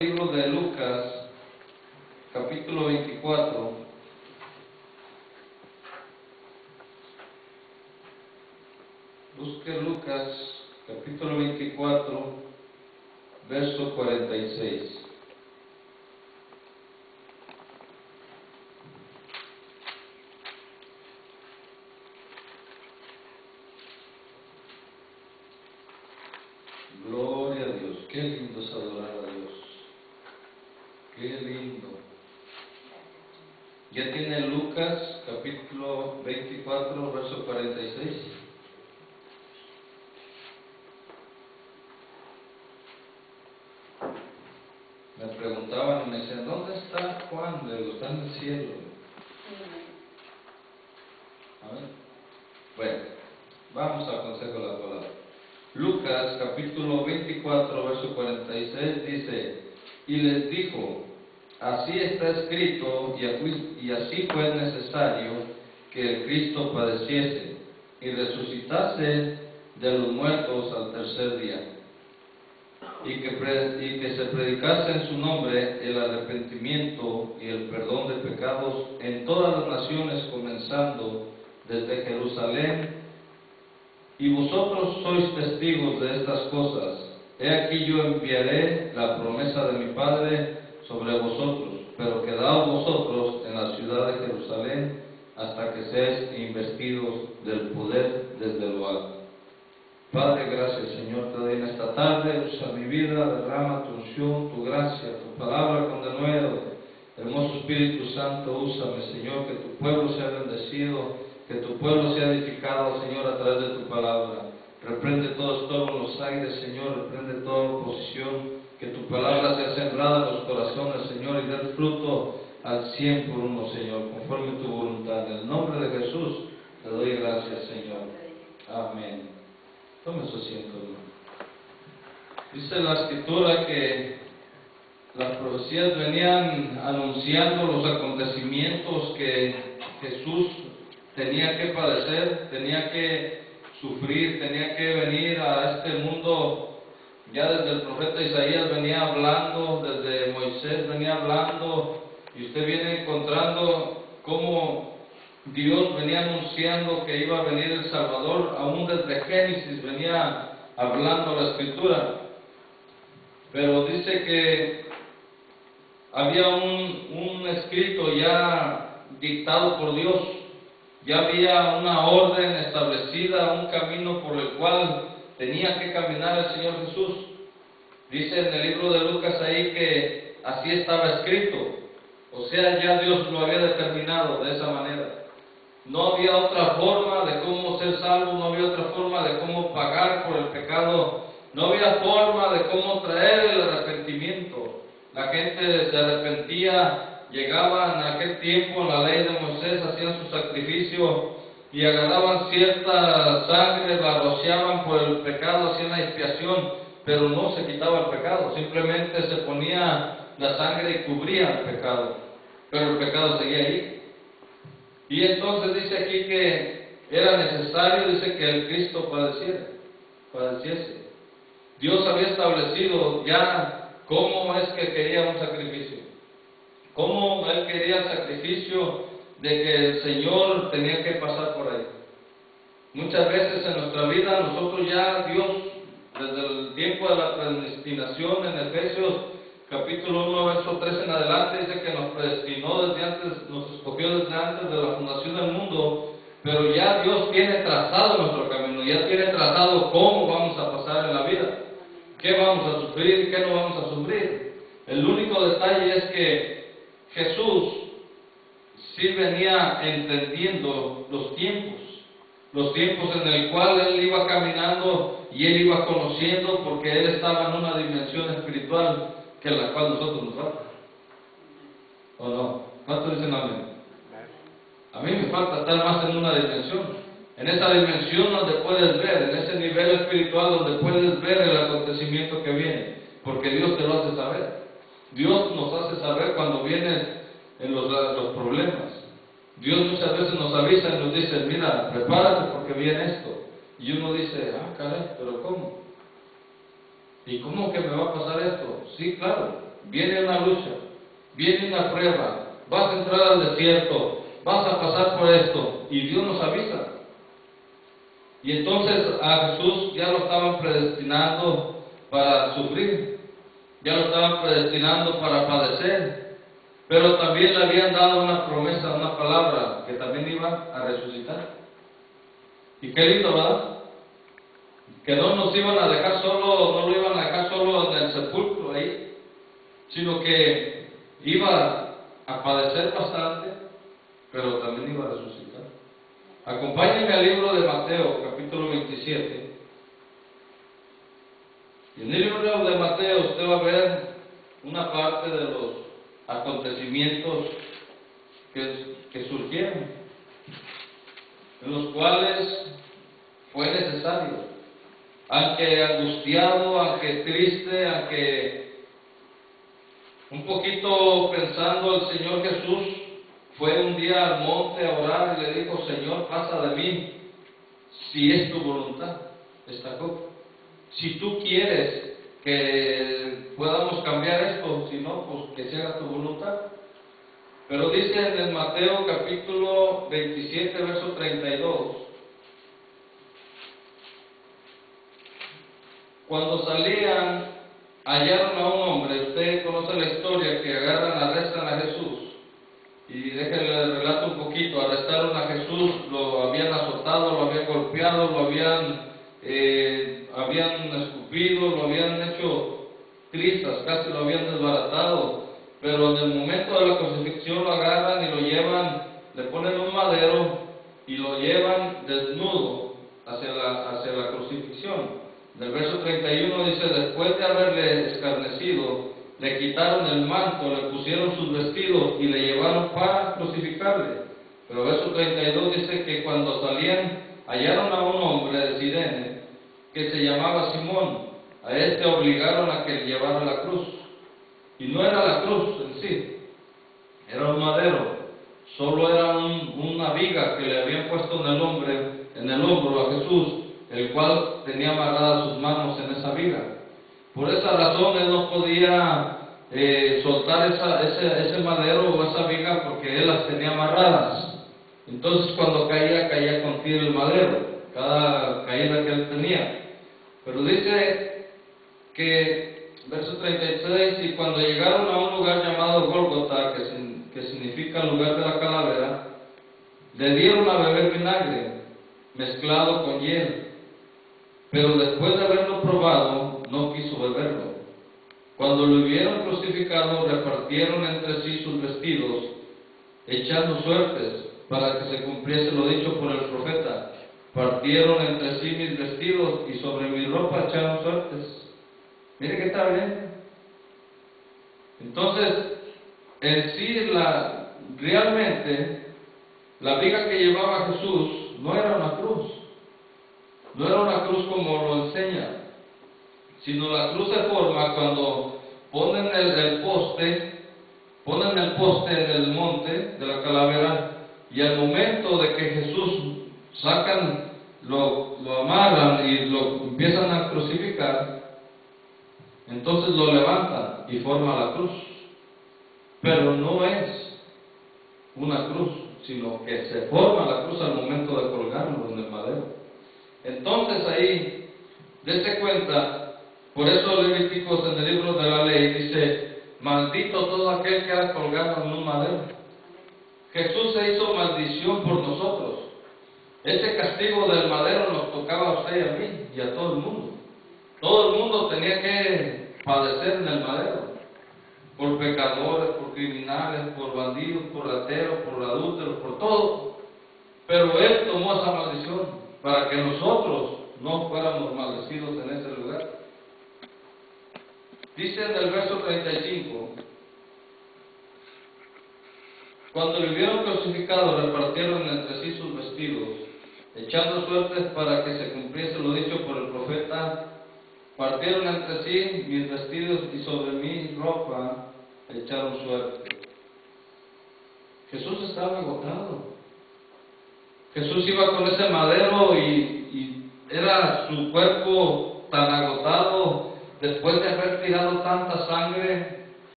Libro de Lucas, capítulo 24. Busque Lucas, capítulo 24, verso 46. Gloria a Dios. Qué lindo es adorar a Dios. Qué lindo. ¿Ya tiene Lucas, capítulo 24, verso 46? Me preguntaban y me decían, ¿dónde está Juan? Le digo, está en el cielo. A ver. Bueno, vamos al consejo de la palabra. Lucas, capítulo 24, verso 46, dice, y les dijo, así está escrito, y así fue necesario que el Cristo padeciese y resucitase de los muertos al tercer día, y que se predicase en su nombre el arrepentimiento y el perdón de pecados en todas las naciones, comenzando desde Jerusalén. Y vosotros sois testigos de estas cosas. He aquí yo enviaré la promesa de mi Padre sobre vosotros, pero quedaos vosotros en la ciudad de Jerusalén hasta que seáis investidos del poder desde lo alto. Padre, gracias Señor, te doy en esta tarde, usa mi vida, derrama tu unción, tu gracia, tu palabra con denuedo. Hermoso Espíritu Santo, úsame Señor, que tu pueblo sea bendecido, que tu pueblo sea edificado, Señor, a través de tu palabra. Reprende todo estorbo en los aires, Señor, reprende toda oposición, que tu palabra sea sembrada en los corazones, Señor, y dé el fruto al 100 por uno, Señor, conforme tu voluntad. En el nombre de Jesús te doy gracias, Señor. Amén. Tome su asiento, hermano. Dice la Escritura que las profecías venían anunciando los acontecimientos que Jesús tenía que padecer, tenía que sufrir, tenía que venir a este mundo. Ya desde el profeta Isaías venía hablando, desde Moisés venía hablando, y usted viene encontrando cómo Dios venía anunciando que iba a venir el Salvador. Aún desde Génesis venía hablando la Escritura. Pero dice que había un escrito ya dictado por Dios. Ya había una orden establecida, un camino por el cual tenía que caminar el Señor Jesús. Dice en el libro de Lucas ahí que así estaba escrito. O sea, ya Dios lo había determinado de esa manera. No había otra forma de cómo ser salvo, no había otra forma de cómo pagar por el pecado, no había forma de cómo traer el arrepentimiento. La gente se arrepentía. Llegaban en aquel tiempo, en la ley de Moisés, hacían su sacrificio y agarraban cierta sangre, la rociaban por el pecado, hacían la expiación, pero no se quitaba el pecado, simplemente se ponía la sangre y cubría el pecado, pero el pecado seguía ahí. Y entonces dice aquí que era necesario, dice que el Cristo padeciese. Dios había establecido ya cómo es que quería un sacrificio. Cómo Él quería el sacrificio de que el Señor tenía que pasar por ahí. Muchas veces en nuestra vida nosotros ya Dios, desde el tiempo de la predestinación en Efesios capítulo 1, verso 3 en adelante, dice que nos predestinó desde antes, nos escogió desde antes de la fundación del mundo, pero ya Dios tiene trazado nuestro camino, ya tiene trazado cómo vamos a pasar en la vida, qué vamos a sufrir y qué no vamos a sufrir. El único detalle es que Jesús sí venía entendiendo los tiempos en el cual Él iba caminando y Él iba conociendo, porque Él estaba en una dimensión espiritual que en la cual nosotros nos falta. ¿O no? ¿Cuántos dicen amén? A mí me falta estar más en una dimensión, en esa dimensión donde puedes ver, en ese nivel espiritual donde puedes ver el acontecimiento que viene, porque Dios te lo hace saber. Dios nos hace saber cuando vienen en los problemas. Dios muchas veces nos avisa y nos dice, mira, prepárate porque viene esto. Y uno dice, caray, pero ¿cómo? ¿Y cómo que me va a pasar esto? Sí, claro, viene una lucha, viene una prueba, vas a entrar al desierto, vas a pasar por esto, y Dios nos avisa. Y entonces a Jesús ya lo estaban predestinando para sufrir, ya lo estaban predestinando para padecer, pero también le habían dado una promesa, una palabra, que también iba a resucitar. Y qué lindo, ¿verdad? Que no nos iban a dejar solo, no lo iban a dejar solo en el sepulcro ahí, sino que iba a padecer bastante, pero también iba a resucitar. Acompáñenme al libro de Mateo, capítulo 27. Y en el libro de Mateo usted va a ver una parte de los acontecimientos que surgieron, en los cuales fue necesario, aunque angustiado, aunque triste, aunque un poquito pensando, el Señor Jesús fue un día al monte a orar y le dijo: Señor, pasa de mí, si es tu voluntad. Destacó: si tú quieres que podamos cambiar esto, si no, pues que se haga tu voluntad. Pero dice en el Mateo capítulo 27, verso 32, cuando salían, hallaron a un hombre. Usted conoce la historia, que agarran, arrestan a Jesús. Y déjenle relato un poquito. Arrestaron a Jesús, lo habían azotado, lo habían golpeado, lo habían escupido, lo habían hecho trizas, casi lo habían desbaratado. Pero en el momento de la crucifixión lo agarran y lo llevan, le ponen un madero y lo llevan desnudo hacia la crucifixión. Del verso 31 dice: después de haberle escarnecido, le quitaron el manto, le pusieron sus vestidos y le llevaron para crucificarle. Pero el verso 32 dice que cuando salían, hallaron a un hombre de Cirene que se llamaba Simón. A este obligaron a que le llevara la cruz. Y no era la cruz en sí, era un madero. Solo era una viga que le habían puesto en el hombro a Jesús, el cual tenía amarradas sus manos en esa viga. Por esa razón él no podía soltar ese madero o esa viga, porque él las tenía amarradas. Entonces cuando caía contigo el madero, cada caída que él tenía. Pero dice que, verso 36, y cuando llegaron a un lugar llamado Gólgota, que significa lugar de la calavera, le dieron a beber vinagre mezclado con hiel. Pero después de haberlo probado, no quiso beberlo. Cuando lo hubieron crucificado, repartieron entre sí sus vestidos, echando suertes, para que se cumpliese lo dicho por el profeta: partieron entre sí mis vestidos, y sobre mi ropa echaron suertes. Mire que está bien. Entonces, en sí, realmente, la viga que llevaba Jesús no era una cruz. No era una cruz como lo enseña, sino la cruz se forma cuando ponen el poste en el monte de la calavera, y al momento de que Jesús sacan, lo amarran y lo empiezan a crucificar, entonces lo levantan y forma la cruz. Pero no es una cruz, sino que se forma la cruz al momento de colgarlo en el madero. Entonces ahí, dése cuenta, por eso Levíticos en el libro de la ley dice: maldito todo aquel que era colgado en un madero. Jesús se hizo maldición por nosotros. Ese castigo del madero nos tocaba a usted y a mí y a todo el mundo. Todo el mundo tenía que padecer en el madero, por pecadores, por criminales, por bandidos, por rateros, por adúlteros, por todo. Pero Él tomó esa maldición para que nosotros no fuéramos maldecidos en ese lugar. Dice en el verso 35: cuando lo hubieron crucificado, repartieron entre sí sus vestidos, echando suertes para que se cumpliese lo dicho por el profeta: partieron entre sí mis vestidos, y sobre mi ropa echaron suerte. Jesús estaba agotado. Jesús iba con ese madero y era su cuerpo tan agotado, después de haber tirado tanta sangre,